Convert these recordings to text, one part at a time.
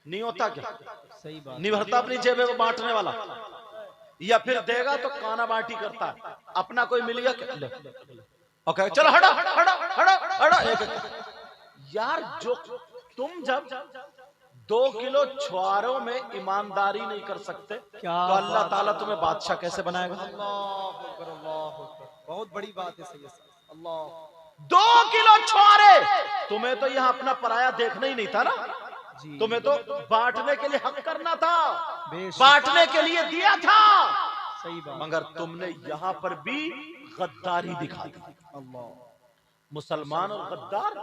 नहीं होता क्या? सही बात। नहीं भरता अपनी जेब में बांटने वाला, या फिर देगा तो काना बांटी करता है। अपना कोई मिल गया ओके चलो हटो हटो हटो हटो। यार जो तुम जब 2 किलो छुआरों में ईमानदारी नहीं कर सकते क्या तो अल्लाह ताला तुम्हें बादशाह कैसे बनाएगा? अल्लाह अकबर, अल्लाह अकबर, बहुत बड़ी बात है सैयद साहब। अल्लाह 2 किलो छुआरे, तुम्हें तो यहाँ अपना पराया देखना ही नहीं था ना। जी, तुम्हें तो बांटने के लिए हक करना था, बेशक। बांटने के लिए दिया था, सही बात। मगर तुमने यहाँ पर भी गद्दारी दिखा दी। अल्लाह, मुसलमान और गद्दार,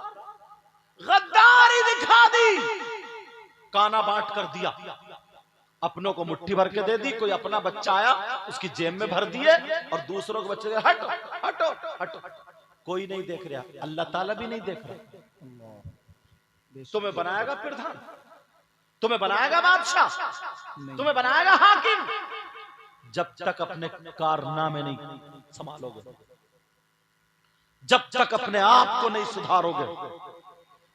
गद्दारी दिखा दी। काना बांट कर दिया, अपनों को मुट्ठी भर के दे दी। कोई अपना बच्चा आया उसकी जेब में भर दिए और दूसरों के बच्चे हटो हटो हटो। कोई नहीं देख रहा, अल्लाह ताला भी नहीं देख रहा। तुम्हें बनाएगा प्रधान, तुम्हें बनाएगा बादशाह, तुम्हें बनाएगा हाकिम, जब तक अपने कारनामे नहीं संभालोगे, जब तक अपने आप को नहीं सुधारोगे,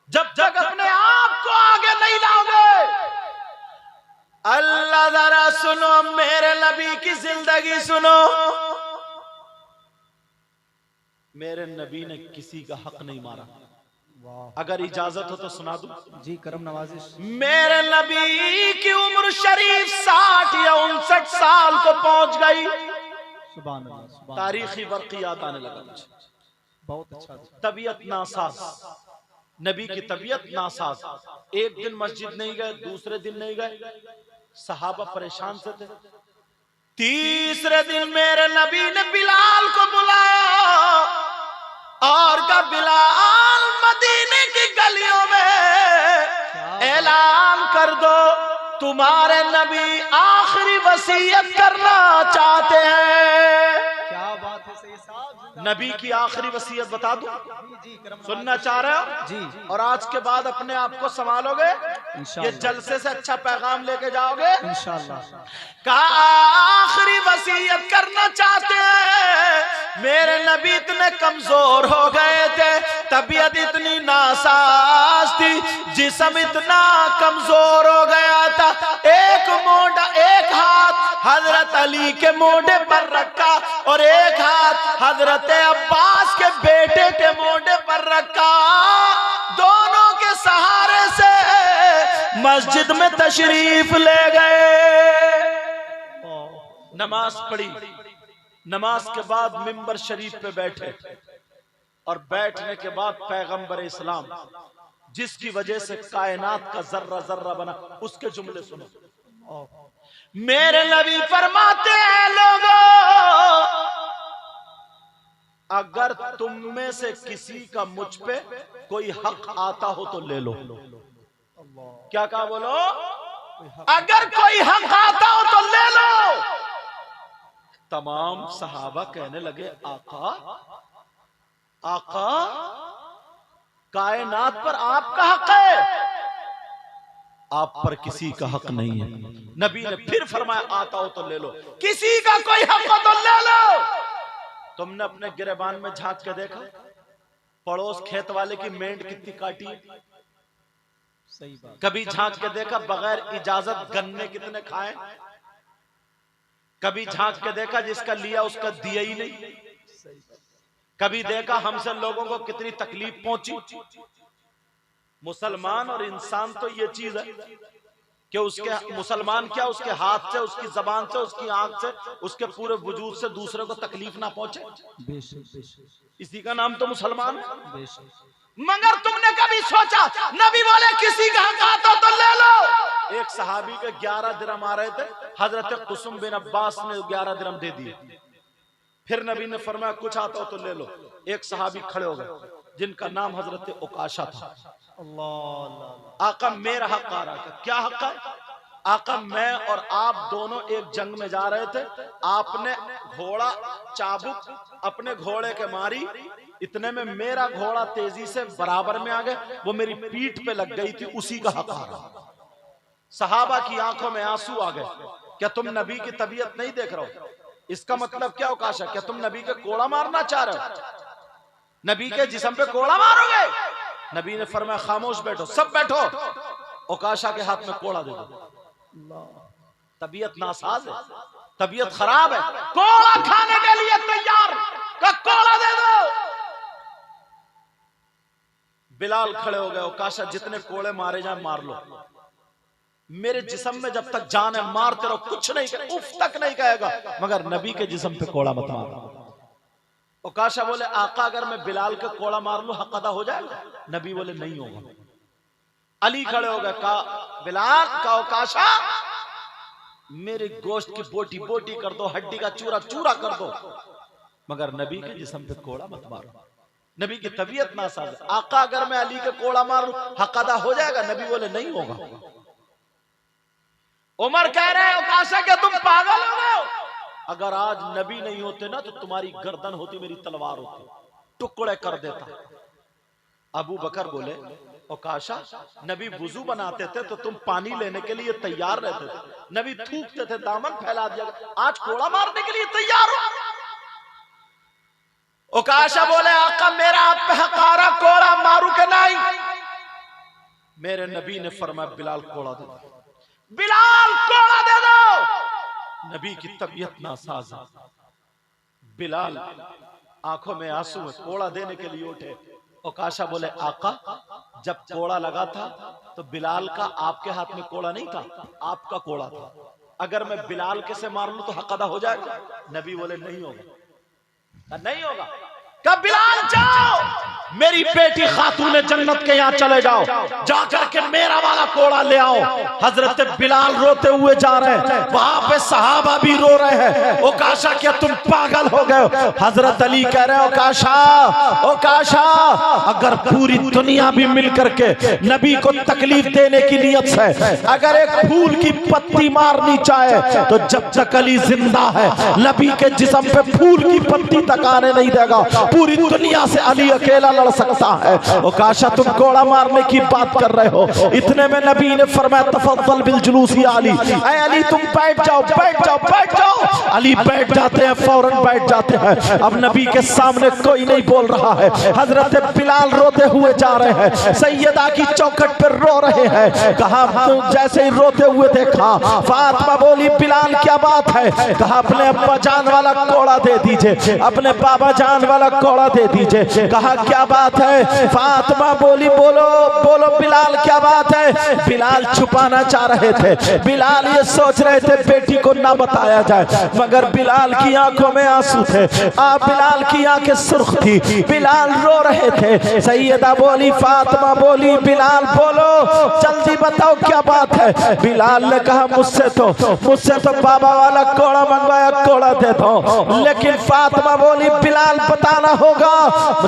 जब तक अपने आप को आगे नहीं लाओगे। अल्लाह जरा सुनो, मेरे नबी की जिंदगी सुनो। मेरे नबी ने किसी का हक नहीं मारा। अगर इजाजत हो तो सुना दूं। जी करम नवाजिश। मेरे नबी की उम्र शरीफ 60 या 59 साल को पहुंच गई। सुभान अल्लाह, सुभान अल्लाह। तारीखी वर्क़ियात आने लगा मुझे। बहुत अच्छा। तबीयत नासाज, नबी की तबीयत नासाज। एक दिन मस्जिद नहीं गए, दूसरे दिन नहीं गए, सहाबा परेशान से थे। तीसरे दिन मेरे नबी ने बिलाल को बुलाया और कहा, बिलाल मदीने की गलियों में ऐलान कर दो तुम्हारे नबी आखिरी वसीयत करना चाहते हैं। क्या बात है सैयद साहब। नबी की आखिरी वसीयत बता दूं? जी करम सुनना चाह रहे हो? जी। और आज के बाद अपने आप को संभालोगे, ये जलसे से अच्छा पैगाम लेके जाओगे इंशाअल्लाह। का आखिरी वसीयत करना चाहते हैं। मेरे नबी इतने कमजोर हो गए थे, तबीयत इतनी नासाज थी, जिस्म इतना कमजोर हो गया था। एक मोटा, एक हाथ हजरत अली के मोढे पर रखा और एक हाथ हजरत अब्बास के बेटे के मोढे पर रखा। दोनों के सहारे से मस्जिद में तशरीफ ले गए, नमाज पढ़ी। नमाज के बाद मिंबर शरीफ पे बैठे और बैठने के बाद पैगंबर इस्लाम, जिसकी वजह से कायनात का जर्रा जर्रा बना, उसके जुमले सुनो। मेरे नबी फरमाते हैं, लोगों अगर तुम में से किसी का मुझ पे कोई हक आता हो तो ले लो। क्या कहा बोलो? अगर कोई हक आता हो तो ले लो। तमाम सहाबा कहने लगे, आका आका, कायनात पर आपका हक है, आप पर किसी का हक नहीं है। नबी ने फिर फरमाया, आता हो तो ले लो, किसी का कोई हक हो तो ले लो। तुमने अपने गिरेबान में झांक के देखा, पड़ोस खेत वाले की मेंढ कितनी काटी है? सही बात। कभी झांक के देखा बगैर इजाजत गन्ने कितने खाए? कभी झांक के देखा जिसका लिया उसका दिया ही नहीं? कभी देखा हमसे लोगों को कितनी तकलीफ पहुंची? मुसलमान और इंसान तो ये चीज है कि उसके मुसलमान क्या, उसके हाथ से, उसकी जबान से, उसकी आंख से, उसके पूरे वजूद से दूसरे को तकलीफ ना पहुंचे। बेशक बेशक। इसी का नाम तो मुसलमान है। बेशक। मगर तुमने कभी सोचा, नबी बोले किसी का हक आता तो ले लो। एक सहाबी के 11 दिरहम आ रहे थे, हजरत कुसुम बिन अब्बास ने 11 दिरहम दे दिए। फिर नबी ने फरमाया, कुछ आता हो तो ले लो। एक सहाबी खड़े हो गए जिनका नाम हजरत उकाशा था। अल्लाह, आका मेरा हक आ रहा था। क्या हक है? आका मैं और आप दोनों एक जंग में जा रहे थे, आपने घोड़ा चाबुक अपने घोड़े के मारी, इतने में मेरा घोड़ा तेजी से बराबर में आ गया, वो मेरी पीठ पे लग गई थी, उसी का हक आ रहा। सहाबा की आंखों में आंसू आ गए। क्या तुम नबी की तबीयत नहीं देख रहे हो? इसका मतलब क्या उकाशा, क्या तुम नबी के कोड़ा मारना चाह रहे हो? नबी के जिस्म पे कोड़ा मारोगे? नबी ने फरमाया, खामोश बैठो, सब बैठो। ओकाशा के हाथ में कोड़ा दे दो। तबीयत नासाज है, तबीयत खराब है, कोड़ा खाने के लिए तैयार, का कोड़ा दे दो। बिलाल खड़े हो गए, ओकाशा जितने कोड़े मारे जाए मार लो, मेरे जिस्म में जब तक जान है मारते रहो, कुछ नहीं, उफ तक नहीं कहेगा, मगर नबी के जिस्म पे कोड़ा मत मारो। ओकाशा बोले आका अगर मैं बिलाल का कोड़ा मार लूं हक अदा हो जाएगा? नबी बोले नहीं होगा। अली खड़े हो गए, कहा बिलाल, का ओकाशा मेरे गोश्त की बोटी बोटी कर दो, हड्डी का चूरा चूरा कर दो, मगर नबी के जिस्म पे कोड़ा मत मारो। नबी की तबीयत नासाज है। आका अगर मैं अली का कोड़ा मारूं हक अदा हो जाएगा? नबी बोले नहीं होगा। उमर कह रहे हैं ओकाशा क्या तुम पागल हो गए हो? अगर आज नबी नहीं होते ना तो तुम्हारी गर्दन होती, मेरी तलवार होती, टुकड़े कर देता। अबू बकर बोले ओकाशा नबी वुजू बनाते थे तो तुम पानी लेने के लिए तैयार रहते थे, नबी थूकते थे दामन फैला दिया, आज कोड़ा मारने के लिए तैयार हो? ओकाशा बोले आका मेरा आप पे हकारा, कोड़ा मारू के नहीं? मेरे नबी ने फरमाया बिलाल कोड़ा दे दो, बिलाल कोड़ा दे दो। नबी की तबीयत नासाज है। बिलाल आंखों में आंसू है, कोड़ा देने के लिए उठे। ओकाशा बोले आका जब कोड़ा लगा था तो बिलाल का आपके हाथ में कोड़ा नहीं था, आपका कोड़ा था, अगर मैं बिलाल के से मार लूं तो हक अदा हो जाएगा? नबी बोले नहीं होगा, नहीं होगा। कब बिलाल जाओ मेरी बेटी खातून जन्नत के यहाँ चले जाओ, जाकर के मेरा वाला कोड़ा ले आओ। हजरत बिलाल रोते हुए जा रहे हैं, वहां पे सहाबा भी रो रहे हैं। ओकाशा क्या तुम पागल हो गए हो? हजरत अली कह रहे हैं ओकाशा, ओकाशा अगर पूरी दुनिया भी मिलकर के नबी को तकलीफ देने की नियत से अगर एक फूल की पत्ती मारनी चाहे तो जब तक अली जिंदा है नबी के जिस्म पे फूल की पत्ती तक आने नहीं देगा। पूरी दुनिया से अली अकेला लड़ सकता है। ओकाशा तुम कोड़ा मारने की बात कर रहे हो। इतने में नबी ने फरमाया तफद्दल बिल जुलूसी अली, ऐ अली तुम बैठ जाओ, बैठ जाओ, बैठ जाओ। अली बैठ जाते हैं, फौरन बैठ जाते हैं। अब नबी के सामने कोई नहीं बोल रहा है। हजरत बिलाल रोते हुए जा रहे हैं, सैयदा की चौखट पर रो रहे हैं। कहा जैसे ही रोते हुए देखा फातिमा बोली बिलाल क्या बात है? कहा अपने अब्बा जान वाला कोड़ा दे दीजिए, अपने बाबा जान वाला कोड़ा दे दीजिए। कहा क्या बात है? फातिमा बोली बोलो बोलो बिलाल क्या बात है? बिलाल छुपाना चाह रहे थे, बिलाल ये सोच रहे थे बेटी को ना बताया जाए, मगर बिलाल की आंखों में आंसू थे, बिलाल की आंखें सुर्ख थी, बिलाल रो रहे थे। सैयदा बोली फातिमा बोली बिलाल बोलो जल्दी बताओ क्या बात है? बिलाल ने कहा मुझसे तो बाबा वाला कोड़ा मंगवाया, कोड़ा दे दो। लेकिन फातिमा बोली बिलाल बताना होगा,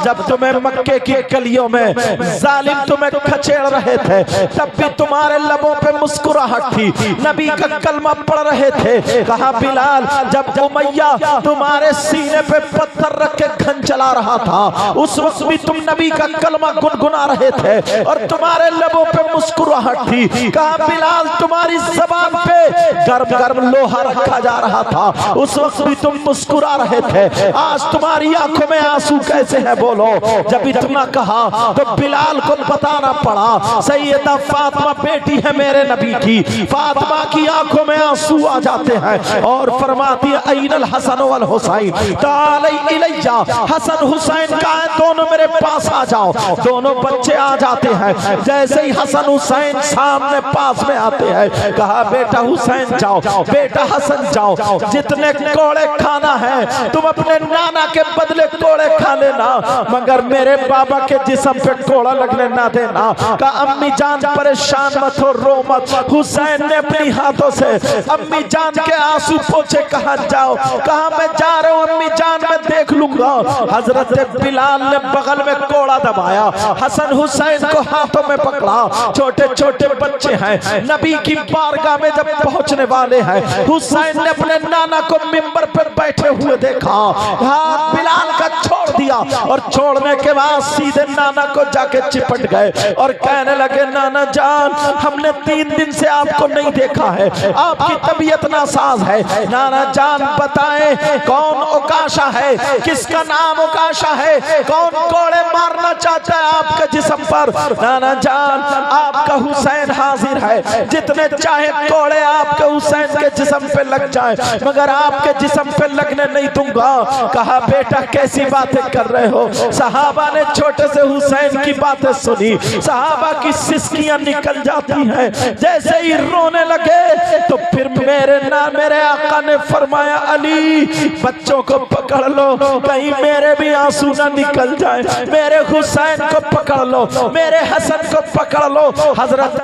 जब तुम्हें मक्के की गलियों में जालिम तुम्हें खचेड़ रहे थे तब भी तुम्हारे लबों पे मुस्कुराहट थी, नबी का कलमा पढ़ रहे थे। कहा बिलाल जब उमैया तुम्हारे सीने पे पत्थर रख के घन चला रहा था उस वक्त भी तुम नबी का कलमा गुनगुना रहे थे और तुम्हारे लबों पे मुस्कुराहट थी। कहा बिलाल तुम्हारी जबान पे गर्म गर्म लोहा रखा जा रहा था उस वक्त भी तुम मुस्कुरा रहे थे, आज तुम्हारी आंखों में आंसू कैसे है बोलो? जब इतना कहा तो बिलाल को बताना पड़ा। सैयदा फातिमा बेटी है मेरे नबी की, फातिमा की आंखों में आंसू आ जाते हैं और फरमाती है ऐनल हसन वल हुसैन तालै इलैया, हसन हुसैन का है दोनों मेरे पास आ जाओ। दोनों बच्चे आ जाते हैं, जैसे ही हसन हुसैन सामने पास में आते हैं कहा बेटा हुसैन जाओ, बेटा हसन जाओ, जितने कोड़े खाना है तुम अपने नाना के बदले कोड़े खा लेना, मगर मेरे बाबा के जिस्म पे कोड़ा लगने ना देना। कहा अम्मी जान परेशान मत हो, रो मत। हुसैन ने अपनी हाथों से अम्मी जान के आंसू पोंछे। कहा जाओ, कहा मैं जा रहा हूँ अम्मी जान, मैं देख लूंगा। हजरत बिलाल ने बगल में कोड़ा दबाया, हसन हुसैन को हाथों में पकड़ा। छोटे छोटे बच्चे हैं, नबी की बारगाह में जब पहुंचने वाले हैं हुसैन ने अपने नाना को मिंबर पर बैठे हुए देखा, हाथ बिलाल का छोड़ दिया और छोड़ने के बाद सीधे नाना को जाके चिपट गए और कहने लगे नाना जान जान हमने 3 दिन से आपको नहीं देखा है, आपकी तबीयत नासाज है। नाना जान बताएं कौन उकाशा है, किसका नाम उकाशा है, कौन कोड़े मारना चाहता है आपके जिस्म पर। नाना जान आपका हुसैन हाजिर है, जितने चाहे कोड़े आपके हुसैन के जिस्म पे लग जाए, मगर आपके जिस्म पे लगने नहीं दूंगा। कहा बेटा कैसी बातें कर रहे हो। सहाबा ने छोटे से हुसैन की बातें सुनी, सहाबा की सिसकियां निकल जाती हैं। जैसे ही रोने लगे तो फिर मेरे आका ने फरमाया अली बच्चों को पकड़ लो, कहीं मेरे भी आंसू ना निकल जाए। मेरे हुसैन को पकड़ लो, मेरे हसन को पकड़ लो। हजरत